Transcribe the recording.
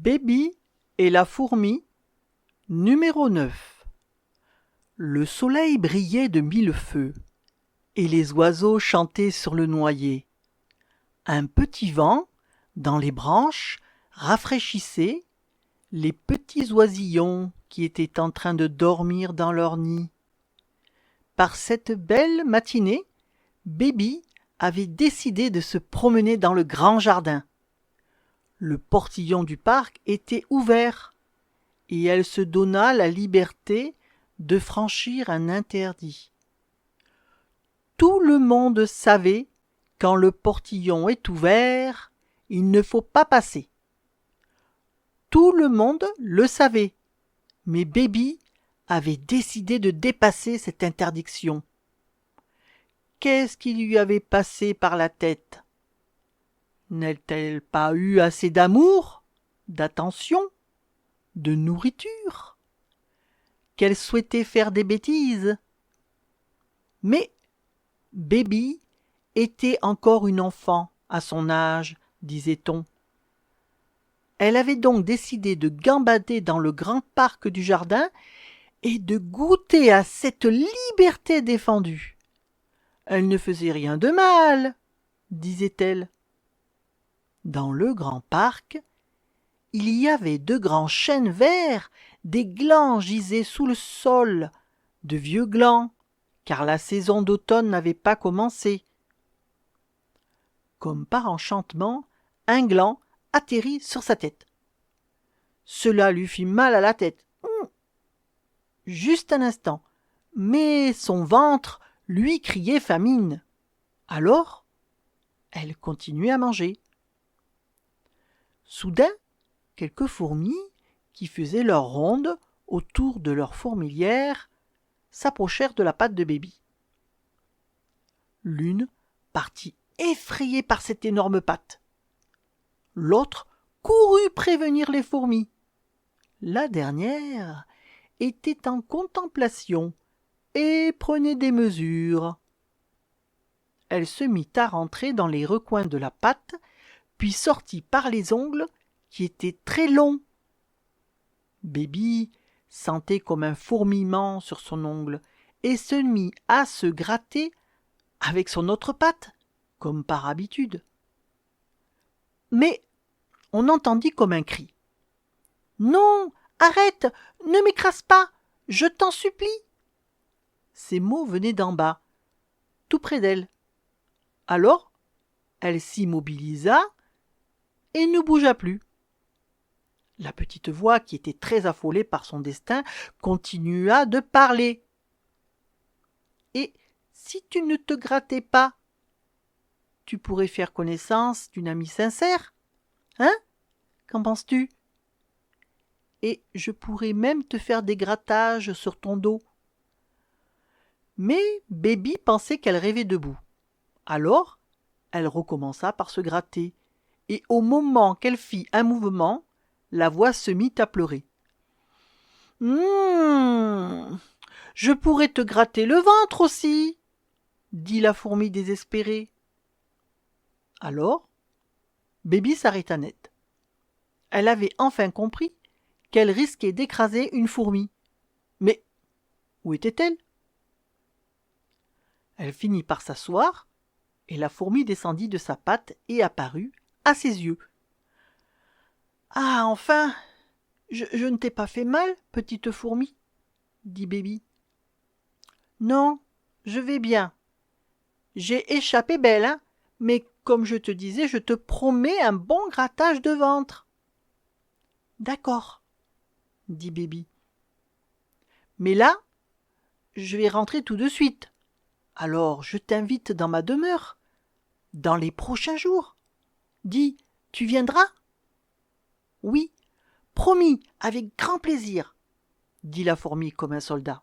Baby et la fourmi, numéro 9. Le soleil brillait de mille feux, et les oiseaux chantaient sur le noyer. Un petit vent, dans les branches, rafraîchissait les petits oisillons qui étaient en train de dormir dans leur nid. Par cette belle matinée, Baby avait décidé de se promener dans le grand jardin. Le portillon du parc était ouvert, et elle se donna la liberté de franchir un interdit. Tout le monde savait, quand le portillon est ouvert, il ne faut pas passer. Tout le monde le savait, mais Baby avait décidé de dépasser cette interdiction. Qu'est-ce qui lui avait passé par la tête? N'a-t-elle pas eu assez d'amour, d'attention, de nourriture? Qu'elle souhaitait faire des bêtises? Mais Baby était encore une enfant à son âge, disait-on. Elle avait donc décidé de gambader dans le grand parc du jardin et de goûter à cette liberté défendue. Elle ne faisait rien de mal, disait-elle. Dans le grand parc, il y avait de grands chênes verts, des glands gisaient sous le sol, de vieux glands, car la saison d'automne n'avait pas commencé. Comme par enchantement, un gland atterrit sur sa tête. Cela lui fit mal à la tête. Juste un instant, mais son ventre lui criait famine. Alors, elle continuait à manger. Soudain, quelques fourmis, qui faisaient leur ronde autour de leur fourmilière, s'approchèrent de la patte de Baby. L'une partit effrayée par cette énorme patte. L'autre courut prévenir les fourmis. La dernière était en contemplation et prenait des mesures. Elle se mit à rentrer dans les recoins de la patte, puis sortit par les ongles qui étaient très longs. Baby sentait comme un fourmillement sur son ongle et se mit à se gratter avec son autre patte, comme par habitude. Mais on entendit comme un cri. « Non, arrête, ne m'écrase pas, je t'en supplie !» Ces mots venaient d'en bas, tout près d'elle. Alors, elle s'immobilisa et ne bougea plus. La petite voix, qui était très affolée par son destin, continua de parler. « Et si tu ne te grattais pas, tu pourrais faire connaissance d'une amie sincère? Hein? Qu'en penses-tu? Et je pourrais même te faire des grattages sur ton dos. » Mais Baby pensait qu'elle rêvait debout. Alors, elle recommença par se gratter, et au moment qu'elle fit un mouvement, la voix se mit à pleurer. « Je pourrais te gratter le ventre aussi, » dit la fourmi désespérée. Alors, Baby s'arrêta net. Elle avait enfin compris qu'elle risquait d'écraser une fourmi. Mais où était-elle? Elle finit par s'asseoir, et la fourmi descendit de sa patte et apparut à ses yeux. « Ah, enfin, je ne t'ai pas fait mal, petite fourmi, » dit Baby. « Non, je vais bien. J'ai échappé belle, hein, mais comme je te disais, je te promets un bon grattage de ventre. »« D'accord, » dit Baby. « Mais là, je vais rentrer tout de suite. Alors je t'invite dans ma demeure, dans les prochains jours. Dis, tu viendras? »« Oui, promis, avec grand plaisir, » dit la fourmi comme un soldat.